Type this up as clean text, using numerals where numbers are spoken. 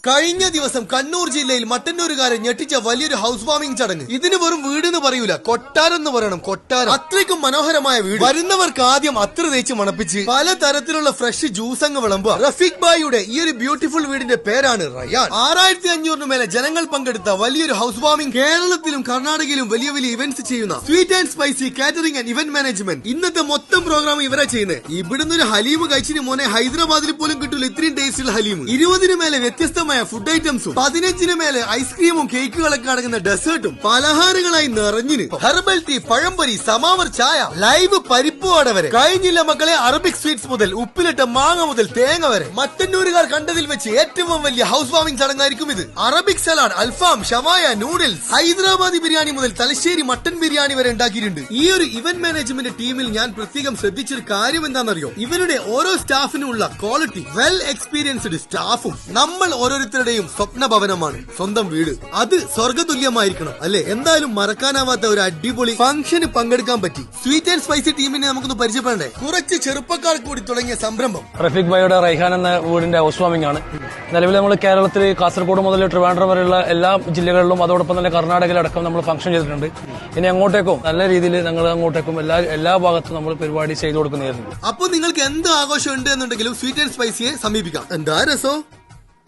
കഴിഞ്ഞ ദിവസം കണ്ണൂർ ജില്ലയിൽ മട്ടന്നൂരുകാരെ ഞെട്ടിച്ച വലിയൊരു ഹൗസ് വാമിംഗ് ചടങ്ങ്. ഇതിന് വെറും വീട് എന്ന് പറയൂല, കൊട്ടാരം എന്ന് പറയണം. കൊട്ടാരം അത്രയ്ക്കും മനോഹരമായ വീട്. വരുന്നവർക്ക് ആദ്യം അത്ര തേച്ച് മണപ്പിച്ച് പലതരത്തിലുള്ള ഫ്രഷ് ജ്യൂസ് അങ്ങ് വിളമ്പുക. റഫീഖ് ബായിയുടെ ഈ ഒരു ബ്യൂട്ടിഫുൾ വീടിന്റെ പേരാണ് റയാൻ. 6500 മേലെ ജനങ്ങൾ പങ്കെടുത്ത വലിയൊരു ഹൗസ് വാമിംഗ്. കേരളത്തിലും കർണാടകയിലും വലിയ വലിയ ഇവന്റ്സ് ചെയ്യുന്ന sweet and spicy catering and event management ഇന്നത്തെ മൊത്തം പ്രോഗ്രാം ഇവരെ ചെയ്യുന്നത്. ഇവിടുന്ന് ഒരു ഹലീം കഴിച്ചിന് മോനെ ഹൈദരാബാദിൽ പോലും കിട്ടൂല ഇത്രയും ടേസ്റ്റുള്ള ഹലീം. 20 മേലെ വ്യത്യസ്തമായ ഫുഡ് ഐറ്റംസും 15 മേലെ ഐസ്ക്രീമും കേക്കുകളൊക്കെ അടങ്ങുന്ന ഡെസേർട്ടും പലഹാരങ്ങളായി നിറഞ്ഞിന്. ഹെർബൽ ടീ, പഴംപൊരി, സമാവർ ചായ, ലൈവ് പരിപ്പ് വട വരെ. കഴിഞ്ഞില്ല മക്കളെ, അറബിക് സ്വീറ്റ്സ് മുതൽ ഉപ്പിലിട്ട മാങ്ങ മുതൽ തേങ്ങ വരെ. മട്ടന്നൂരുകാർ കണ്ടതിൽ വെച്ച് ഏറ്റവും വലിയ ഹൗസ് വാമിംഗ് ചടങ്ങായിരിക്കും ഇത്. അറബിക് സലാഡ്, അൽഫാം, ഷവായ, നൂഡിൽസ്, ഹൈദരാബാദി ബിരിയാണി മുതൽ തലശ്ശേരി മട്ടൻ ബിരിയാണി വരെ ഉണ്ടാക്കിയിട്ടുണ്ട്. ഈ ഒരു ഇവന്റ് മാനേജ്മെന്റ് ടീമിൽ ഞാൻ പ്രത്യേകം ശ്രദ്ധിച്ചൊരു കാര്യം എന്താണെന്നറിയോ? ഇവരുടെ ഓരോ സ്റ്റാഫിനും ഉള്ള ക്വാളിറ്റി. വെൽ എക്സ്പീരിയൻസ്ഡ് സ്റ്റാഫും. നമ്മൾ ഓരോരുത്തരുടെയും സ്വപ്ന ഭവനമാണ് സ്വന്തം വീട്. അത് സ്വർഗതുല്യമായിരിക്കണം അല്ലെ? എന്തായാലും മറക്കാനാവാത്ത ഒരു അടിപൊളി ഫംഗ്ഷന് പങ്കെടുക്കാൻ പറ്റി. സ്വീറ്റ് ആൻഡ് സ്പൈസി ടീമിനെ നമുക്കൊന്ന് പരിചയപ്പെടണ്ടേ? കുറച്ച് ചെറുപ്പക്കാർ കൂടി തുടങ്ങിയ സംരംഭം റഫീഖ് ഭായിയുടെ റൈഹാൻ എന്ന വീടിന്റെ ഹൗസ് വാമിംഗ് ആണ്. നിലവിൽ നമ്മൾ കേരളത്തിൽ കാസർഗോഡ് മുതൽ ട്രിവാൻഡ്രം വരെയുള്ള എല്ലാ ജില്ലകളിലും അതോടൊപ്പം തന്നെ കർണാടകയിലടക്കം നമ്മൾ ഫംഗ്ഷൻ ചെയ്തിട്ടുണ്ട്. ഇനി അങ്ങോട്ടേക്കും നല്ല രീതിയിൽ ഞങ്ങൾ അങ്ങോട്ടേക്കും എല്ലാ ഭാഗത്തും നമ്മൾ പരിപാടി ചെയ്തു കൊടുക്കുന്നതായിരുന്നു. അപ്പോൾ നിങ്ങൾക്ക് എന്ത് ആഘോഷം ഉണ്ട് എന്നുണ്ടെങ്കിലും സ്വീറ്റ് ആൻഡ് സ്പൈസിയെ സമീപിക്കാം. എന്താ രസോ?